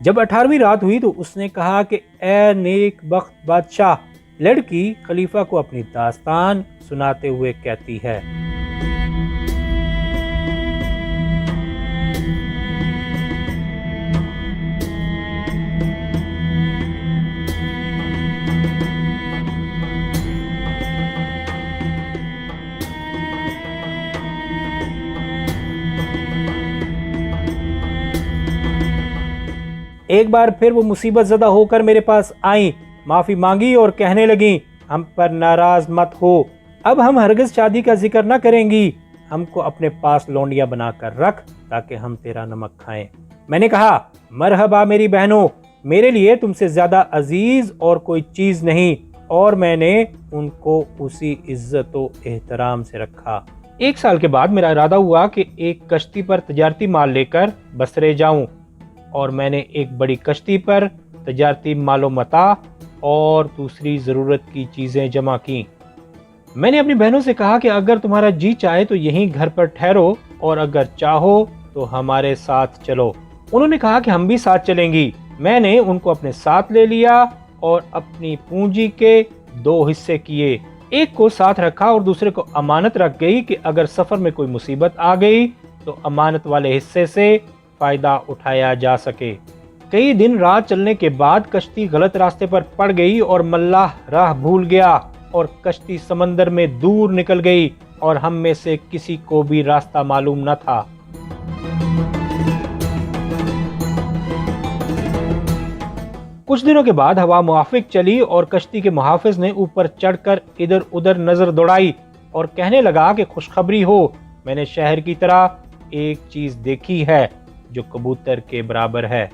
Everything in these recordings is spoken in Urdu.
جب 18ویں رات ہوئی تو اس نے کہا کہ اے نیک بخت بادشاہ، لڑکی خلیفہ کو اپنی داستان سناتے ہوئے کہتی ہے، ایک بار پھر وہ مصیبت زدہ ہو کر میرے پاس آئیں، معافی مانگی اور کہنے لگیں، ہم پر ناراض مت ہو، اب ہم ہرگز شادی کا ذکر نہ کریں گی، ہم کو اپنے پاس لونڈیاں بنا کر رکھ تاکہ ہم تیرا نمک کھائیں۔ میں نے کہا، مرحبا میری بہنوں، میرے لیے تم سے زیادہ عزیز اور کوئی چیز نہیں، اور میں نے ان کو اسی عزت و احترام سے رکھا۔ 1 سال کے بعد میرا ارادہ ہوا کہ ایک کشتی پر تجارتی مال لے کر بصرے جاؤں، اور میں نے ایک بڑی کشتی پر تجارتی مال و متاع اور دوسری ضرورت کی چیزیں جمع کیں۔ میں نے اپنی بہنوں سے کہا کہ اگر تمہارا جی چاہے تو یہیں گھر پر ٹھہرو، اور اگر چاہو تو ہمارے ساتھ چلو۔ انہوں نے کہا کہ ہم بھی ساتھ چلیں گی۔ میں نے ان کو اپنے ساتھ لے لیا اور اپنی پونجی کے 2 حصے کیے، ایک کو ساتھ رکھا اور دوسرے کو امانت رکھ گئی کہ اگر سفر میں کوئی مصیبت آ گئی تو امانت والے حصے سے فائدہ اٹھایا جا سکے۔ کئی دن رات چلنے کے بعد کشتی غلط راستے پر پڑ گئی اور ملاح راہ بھول گیا، اور کشتی سمندر میں دور نکل گئی، اور ہم میں سے کسی کو بھی راستہ معلوم نہ تھا۔ کچھ دنوں کے بعد ہوا موافق چلی اور کشتی کے محافظ نے اوپر چڑھ کر ادھر ادھر نظر دوڑائی اور کہنے لگا کہ خوشخبری ہو، میں نے شہر کی طرح ایک چیز دیکھی ہے جو کبوتر کے برابر ہے۔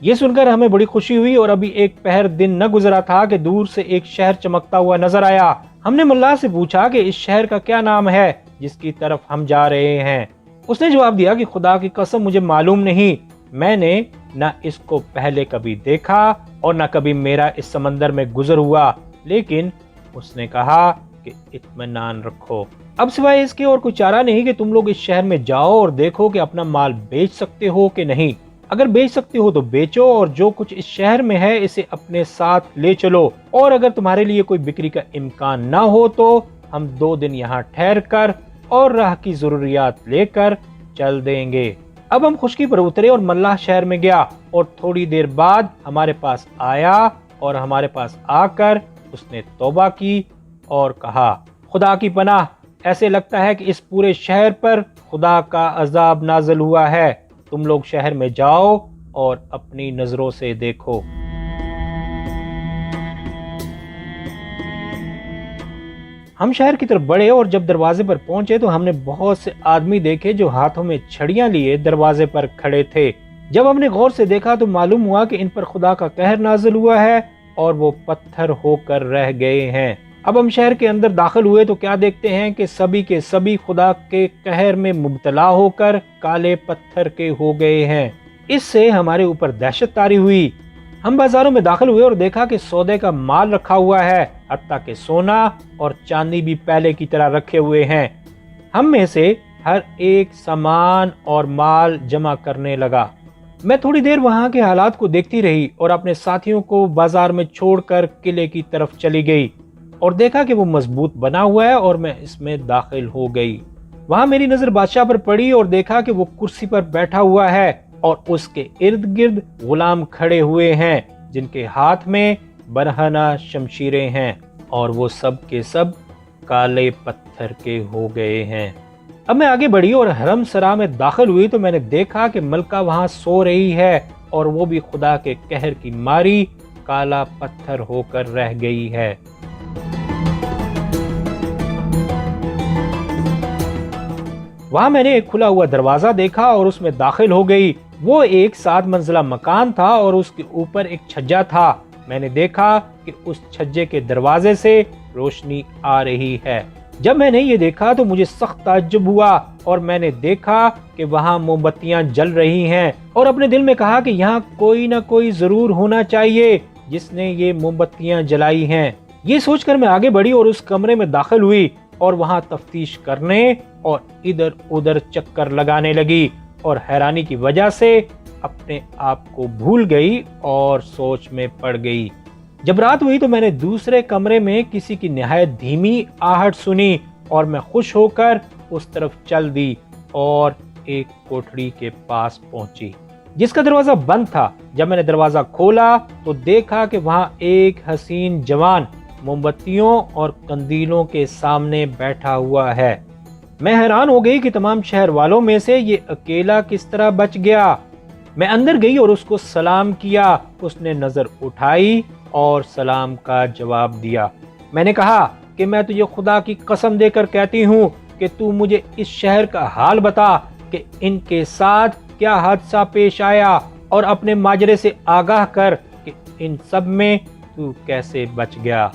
یہ سن کر ہمیں بڑی خوشی ہوئی، اور ابھی ایک پہر دن نہ گزرا تھا کہ دور سے ایک شہر چمکتا ہوا نظر آیا۔ ہم نے ملا سے پوچھا کہ اس شہر کا کیا نام ہے جس کی طرف ہم جا رہے ہیں۔ اس نے جواب دیا کہ خدا کی قسم مجھے معلوم نہیں، میں نے نہ اس کو پہلے کبھی دیکھا اور نہ کبھی میرا اس سمندر میں گزر ہوا، لیکن اس نے کہا کہ اطمینان رکھو، اب سوائے اس کے اور کوئی چارہ نہیں کہ تم لوگ اس شہر میں جاؤ اور دیکھو کہ اپنا مال بیچ سکتے ہو کہ نہیں۔ اگر بیچ سکتے ہو تو بیچو، اور جو کچھ اس شہر میں ہے اسے اپنے ساتھ لے چلو، اور اگر تمہارے لیے کوئی بکری کا امکان نہ ہو تو ہم 2 دن یہاں ٹھہر کر اور راہ کی ضروریات لے کر چل دیں گے۔ اب ہم خشکی پر اترے اور ملاح شہر میں گیا، اور تھوڑی دیر بعد ہمارے پاس آیا، اور ہمارے پاس آ کر اس نے توبہ کی اور کہا، خدا کی پناہ، ایسے لگتا ہے کہ اس پورے شہر پر خدا کا عذاب نازل ہوا ہے، تم لوگ شہر میں جاؤ اور اپنی نظروں سے دیکھو۔ ہم شہر کی طرف بڑھے اور جب دروازے پر پہنچے تو ہم نے بہت سے آدمی دیکھے جو ہاتھوں میں چھڑیاں لیے دروازے پر کھڑے تھے۔ جب ہم نے غور سے دیکھا تو معلوم ہوا کہ ان پر خدا کا قہر نازل ہوا ہے اور وہ پتھر ہو کر رہ گئے ہیں۔ اب ہم شہر کے اندر داخل ہوئے تو کیا دیکھتے ہیں کہ سبھی کے سبھی خدا کے قہر میں مبتلا ہو کر کالے پتھر کے ہو گئے ہیں۔ اس سے ہمارے اوپر دہشت طاری ہوئی۔ ہم بازاروں میں داخل ہوئے اور دیکھا کہ سودے کا مال رکھا ہوا ہے، حتیٰ کہ سونا اور چاندی بھی پہلے کی طرح رکھے ہوئے ہیں۔ ہم میں سے ہر ایک سامان اور مال جمع کرنے لگا۔ میں تھوڑی دیر وہاں کے حالات کو دیکھتی رہی اور اپنے ساتھیوں کو بازار میں چھوڑ کر قلعے کی طرف چلی گئی اور دیکھا کہ وہ مضبوط بنا ہوا ہے، اور میں اس میں داخل ہو گئی۔ وہاں میری نظر بادشاہ پر پڑی اور دیکھا کہ وہ کرسی پر بیٹھا ہوا ہے اور اس کے ارد گرد غلام کھڑے ہوئے ہیں جن کے ہاتھ میں برہنہ شمشیریں ہیں، اور وہ سب کے سب کالے پتھر کے ہو گئے ہیں۔ اب میں آگے بڑھی اور حرم سرا میں داخل ہوئی تو میں نے دیکھا کہ ملکہ وہاں سو رہی ہے، اور وہ بھی خدا کے قہر کی ماری کالا پتھر ہو کر رہ گئی ہے۔ وہاں میں نے ایک کھلا ہوا دروازہ دیکھا اور اس میں داخل ہو گئی۔ وہ ایک 7 منزلہ مکان تھا اور اس کے اوپر ایک چھجا تھا۔ میں نے دیکھا کہ اس چھجے کے دروازے سے روشنی آ رہی ہے۔ جب میں نے یہ دیکھا تو مجھے سخت تعجب ہوا، اور میں نے دیکھا کہ وہاں موم بتیاں جل رہی ہیں، اور اپنے دل میں کہا کہ یہاں کوئی نہ کوئی ضرور ہونا چاہیے جس نے یہ موم بتیاں جلائی ہیں۔ یہ سوچ کر میں آگے بڑھی اور اس کمرے میں داخل ہوئی اور وہاں تفتیش کرنے اور ادھر ادھر چکر لگانے لگی، اور حیرانی کی وجہ سے اپنے آپ کو بھول گئی اور سوچ میں پڑ گئی۔ جب رات ہوئی تو میں نے دوسرے کمرے میں کسی کی نہایت دھیمی آہٹ سنی اور میں خوش ہو کر اس طرف چل دی اور ایک کوٹھڑی کے پاس پہنچی جس کا دروازہ بند تھا۔ جب میں نے دروازہ کھولا تو دیکھا کہ وہاں ایک حسین جوان موم بتیوں اور قندیلوں کے سامنے بیٹھا ہوا ہے۔ میں حیران ہو گئی کہ تمام شہر والوں میں سے یہ اکیلا کس طرح بچ گیا۔ میں اندر گئی اور اس کو سلام کیا۔ اس نے نظر اٹھائی اور سلام کا جواب دیا۔ میں نے کہا کہ میں تجھے خدا کی قسم دے کر کہتی ہوں کہ تو مجھے اس شہر کا حال بتا کہ ان کے ساتھ کیا حادثہ پیش آیا اور اپنے ماجرے سے آگاہ کر کہ ان سب میں تو کیسے بچ گیا۔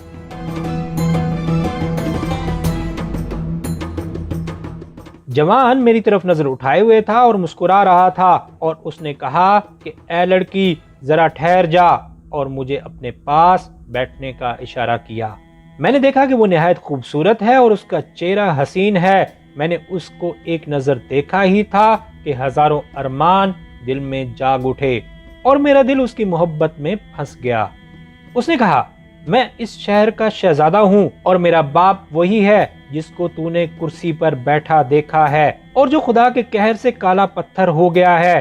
جوان میری طرف نظر اٹھائے ہوئے تھا اور مسکرا رہا تھا اور اس نے کہا کہ اے لڑکی ذرا ٹھہر جا، اور مجھے اپنے پاس بیٹھنے کا اشارہ کیا۔ میں نے دیکھا کہ وہ نہایت خوبصورت ہے اور اس کا چہرہ حسین ہے۔ میں نے اس کو ایک نظر دیکھا ہی تھا کہ ہزاروں ارمان دل میں جاگ اٹھے اور میرا دل اس کی محبت میں پھنس گیا۔ اس نے کہا میں اس شہر کا شہزادہ ہوں اور میرا باپ وہی ہے جس کو تو نے کرسی پر بیٹھا دیکھا ہے اور جو خدا کے قہر سے کالا پتھر ہو گیا ہے،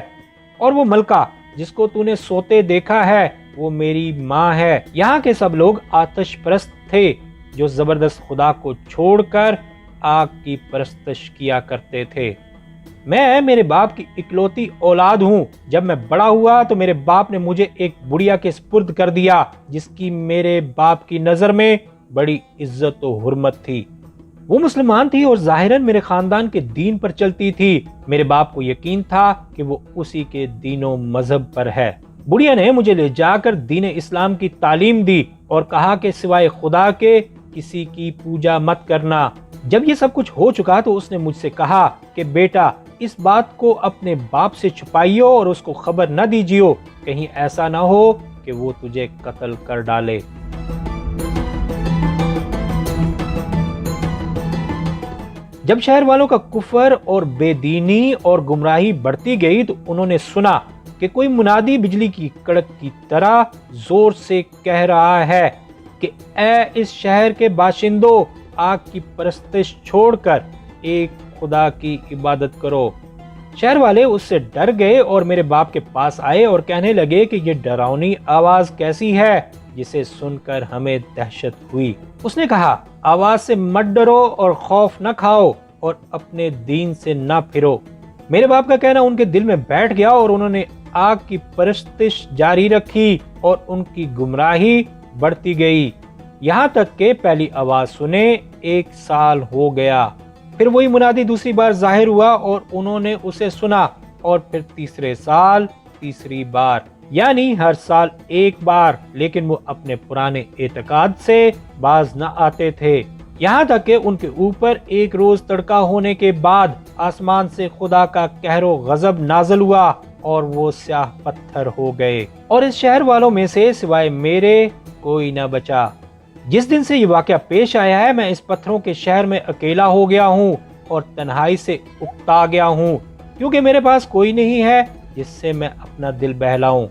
اور وہ ملکہ جس کو تو نے سوتے دیکھا ہے وہ میری ماں ہے۔ یہاں کے سب لوگ آتش پرست تھے جو زبردست خدا کو چھوڑ کر آگ کی پرستش کیا کرتے تھے۔ میں میرے باپ کی اکلوتی اولاد ہوں۔ جب میں بڑا ہوا تو میرے باپ نے مجھے ایک بڑھیا کے سپرد کر دیا جس کی میرے باپ کی نظر میں بڑی عزت و حرمت تھی۔ وہ مسلمان تھی اور ظاہراً میرے خاندان کے دین پر چلتی تھی۔ میرے باپ کو یقین تھا کہ وہ اسی کے دین و مذہب پر ہے۔ بڑھیا نے مجھے لے جا کر دین اسلام کی تعلیم دی اور کہا کہ سوائے خدا کے کسی کی پوجا مت کرنا۔ جب یہ سب کچھ ہو چکا تو اس نے مجھ سے کہا کہ بیٹا اس بات کو اپنے باپ سے چھپائیو اور اس کو خبر نہ دیجیو، کہیں ایسا نہ ہو کہ وہ تجھے قتل کر ڈالے۔ جب شہر والوں کا کفر اور بے دینی اور گمراہی بڑھتی گئی تو انہوں نے سنا کہ کوئی منادی بجلی کی کڑک کی طرح زور سے کہہ رہا ہے کہ اے اس شہر کے باشندوں، آگ کی پرستش چھوڑ کر ایک خدا کی عبادت کرو۔ شہر والے اس سے ڈر گئے اور میرے باپ کے پاس آئے اور کہنے لگے کہ یہ ڈراؤنی آواز کیسی ہے جسے سن کر ہمیں دہشت ہوئی۔ اس نے کہا آواز سے مت ڈرو اور خوف نہ کھاؤ اور اپنے دین سے نہ پھرو۔ میرے باپ کا کہنا ان کے دل میں بیٹھ گیا اور انہوں نے آگ کی پرستش جاری رکھی اور ان کی گمراہی بڑھتی گئی، یہاں تک کہ پہلی آواز سنے 1 سال ہو گیا۔ پھر وہی منادی دوسری بار ظاہر ہوا اور انہوں نے اسے سنا، اور پھر تیسرے سال تیسری بار، یعنی ہر سال 1 بار، لیکن وہ اپنے پرانے اعتقاد سے باز نہ آتے تھے، یہاں تک کہ ان کے اوپر ایک روز تڑکا ہونے کے بعد آسمان سے خدا کا قہر و غضب نازل ہوا اور وہ سیاہ پتھر ہو گئے، اور اس شہر والوں میں سے سوائے میرے کوئی نہ بچا۔ جس دن سے یہ واقعہ پیش آیا ہے میں اس پتھروں کے شہر میں اکیلا ہو گیا ہوں اور تنہائی سے اکتا گیا ہوں، کیونکہ میرے پاس کوئی نہیں ہے جس سے میں اپنا دل بہلاؤں۔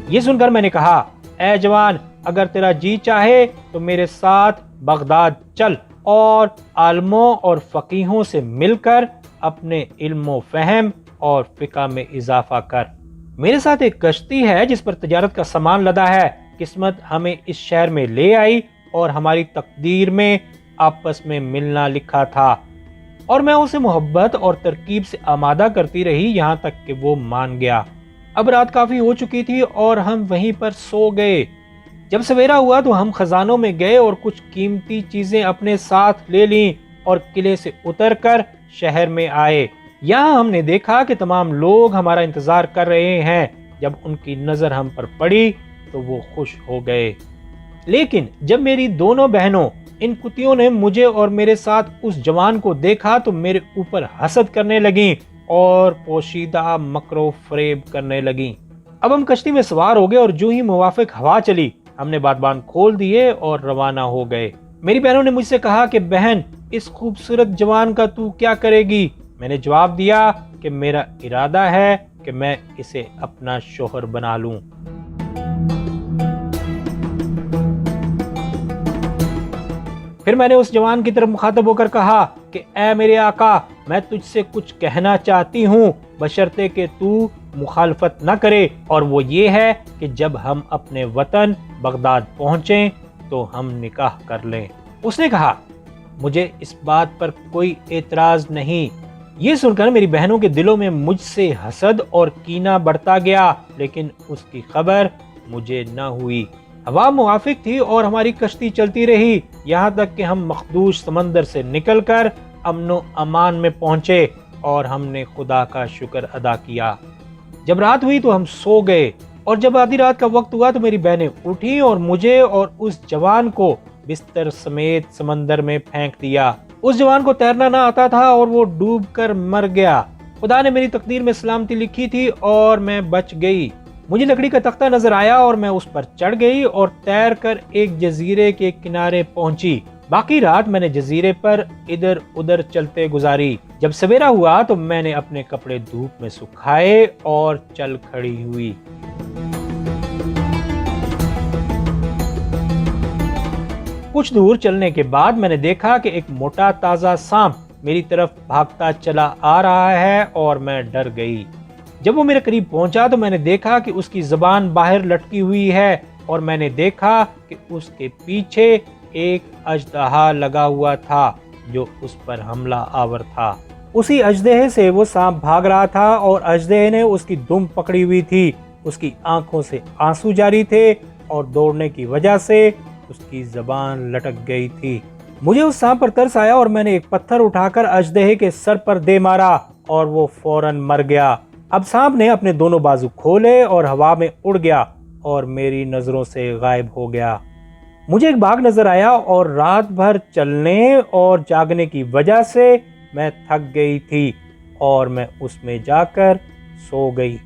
یہ سن کر میں نے کہا اے جوان، اگر تیرا جی چاہے تو میرے ساتھ بغداد چل اور عالموں اور فقیہوں سے مل کر اپنے علم و فہم اور فقہ میں اضافہ کر۔ میرے ساتھ ایک کشتی ہے جس پر تجارت کا سامان لدا ہے۔ قسمت ہمیں اس شہر میں لے آئی اور ہماری تقدیر میں آپس میں ملنا لکھا تھا، اور میں اسے محبت اور ترکیب سے آمادہ کرتی رہی یہاں تک کہ وہ مان گیا۔ اب رات کافی ہو چکی تھی اور ہم وہیں پر سو گئے۔ جب سویرا ہوا تو ہم خزانوں میں گئے اور کچھ قیمتی چیزیں اپنے ساتھ لے لیں اور قلعے سے اتر کر شہر میں آئے۔ یہاں ہم نے دیکھا کہ تمام لوگ ہمارا انتظار کر رہے ہیں۔ جب ان کی نظر ہم پر پڑی تو وہ خوش ہو گئے، لیکن جب میری دونوں بہنوں ان کتیوں نے مجھے اور میرے ساتھ اس جوان کو دیکھا تو میرے اوپر حسد کرنے لگیں اور پوشیدہ مکر و فریب کرنے لگیں۔ اب ہم کشتی میں سوار ہو گئے اور جو ہی موافق ہوا چلی ہم نے بادبان کھول دیے اور روانہ ہو گئے۔ میری بہنوں نے مجھ سے کہا کہ بہن اس خوبصورت جوان کا تو کیا کرے گی؟ میں نے جواب دیا کہ میرا ارادہ ہے کہ میں اسے اپنا شوہر بنا لوں۔ پھر میں نے اس جوان کی طرف مخاطب ہو کر کہا کہ اے میرے آقا، میں تجھ سے کچھ کہنا چاہتی ہوں بشرطے کہ تو مخالفت نہ کرے، اور وہ یہ ہے کہ جب ہم اپنے وطن بغداد پہنچیں تو ہم نکاح کر لیں۔ اس نے کہا مجھے اس بات پر کوئی اعتراض نہیں۔ یہ سن کر میری بہنوں کے دلوں میں مجھ سے حسد اور کینہ بڑھتا گیا، لیکن اس کی خبر مجھے نہ ہوئی۔ ہوا موافق تھی اور ہماری کشتی چلتی رہی یہاں تک کہ ہم مخدوش سمندر سے نکل کر امن و امان میں پہنچے، اور ہم نے خدا کا شکر ادا کیا۔ جب رات ہوئی تو ہم سو گئے، اور جب آدھی رات کا وقت ہوا تو میری بہنیں اٹھیں اور مجھے اور اس جوان کو بستر سمیت سمندر میں پھینک دیا۔ اس جوان کو تیرنا نہ آتا تھا اور وہ ڈوب کر مر گیا۔ خدا نے میری تقدیر میں سلامتی لکھی تھی اور میں بچ گئی۔ مجھے لکڑی کا تختہ نظر آیا اور میں اس پر چڑھ گئی اور تیر کر ایک جزیرے کے کنارے پہنچی۔ باقی رات میں نے جزیرے پر ادھر ادھر چلتے گزاری۔ جب سویرا ہوا تو میں نے اپنے کپڑے دھوپ میں سکھائے اور چل کھڑی ہوئی۔ کچھ دور چلنے کے بعد میں نے دیکھا کہ ایک موٹا تازہ سانپ میری طرف بھاگتا چلا آ رہا ہے اور میں ڈر گئی۔ جب وہ میرے قریب پہنچا تو میں نے دیکھا کہ اس کی زبان باہر لٹکی ہوئی ہے، اور میں نے دیکھا کہ اس کے پیچھے ایک اژدہا لگا ہوا تھا جو اس پر حملہ آور تھا۔ اسی اژدہے سے وہ سانپ بھاگ رہا تھا اور اژدہے نے اس کی دم پکڑی ہوئی تھی۔ اس کی آنکھوں سے آنسو جاری تھے اور دوڑنے کی وجہ سے اس کی زبان لٹک گئی تھی۔ مجھے اس سانپ پر ترس آیا اور میں نے ایک پتھر اٹھا کر اژدہے کے سر پر دے مارا اور وہ فوراً مر گیا۔ اب سانپ نے اپنے دونوں بازو کھولے اور ہوا میں اڑ گیا اور میری نظروں سے غائب ہو گیا۔ مجھے ایک باغ نظر آیا اور رات بھر چلنے اور جاگنے کی وجہ سے میں تھک گئی تھی اور میں اس میں جا کر سو گئی۔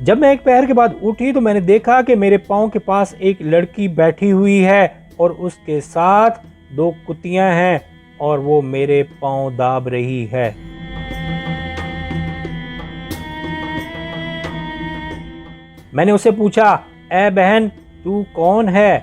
جب میں ایک پہر کے بعد اٹھی تو میں نے دیکھا کہ میرے پاؤں کے پاس ایک لڑکی بیٹھی ہوئی ہے اور اس کے ساتھ 2 کتیاں ہیں اور وہ میرے پاؤں داب رہی ہے۔ میں نے اسے پوچھا اے بہن تو کون ہے؟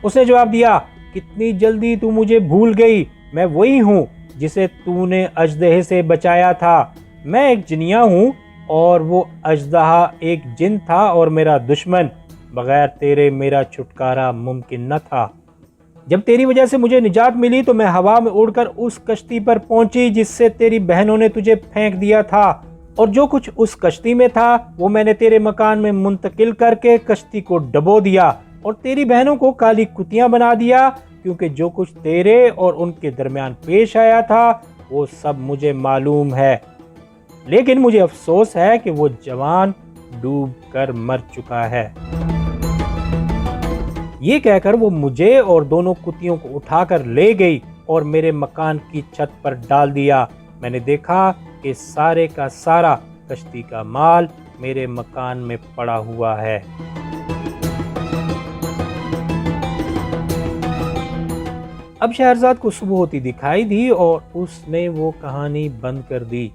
اس نے جواب دیا کتنی جلدی تو مجھے بھول گئی، میں وہی ہوں جسے تو نے اژدہے سے بچایا تھا۔ میں ایک جنیا ہوں اور وہ اژدہا ایک جن تھا اور میرا دشمن، بغیر تیرے میرا چھٹکارا ممکن نہ تھا۔ جب تیری وجہ سے مجھے نجات ملی تو میں ہوا میں اڑ کر اس کشتی پر پہنچی جس سے تیری بہنوں نے تجھے پھینک دیا تھا، اور جو کچھ اس کشتی میں تھا وہ میں نے تیرے مکان میں منتقل کر کے کشتی کو ڈبو دیا اور تیری بہنوں کو کالی کتیاں بنا دیا، کیونکہ جو کچھ تیرے اور ان کے درمیان پیش آیا تھا وہ سب مجھے معلوم ہے۔ لیکن مجھے افسوس ہے کہ وہ جوان ڈوب کر مر چکا ہے۔ یہ کہہ کر وہ مجھے اور دونوں کتیوں کو اٹھا کر لے گئی اور میرے مکان کی چھت پر ڈال دیا۔ میں نے دیکھا کہ سارے کا سارا کشتی کا مال میرے مکان میں پڑا ہوا ہے۔ اب شہرزاد کو صبح ہوتی دکھائی دی اور اس نے وہ کہانی بند کر دی۔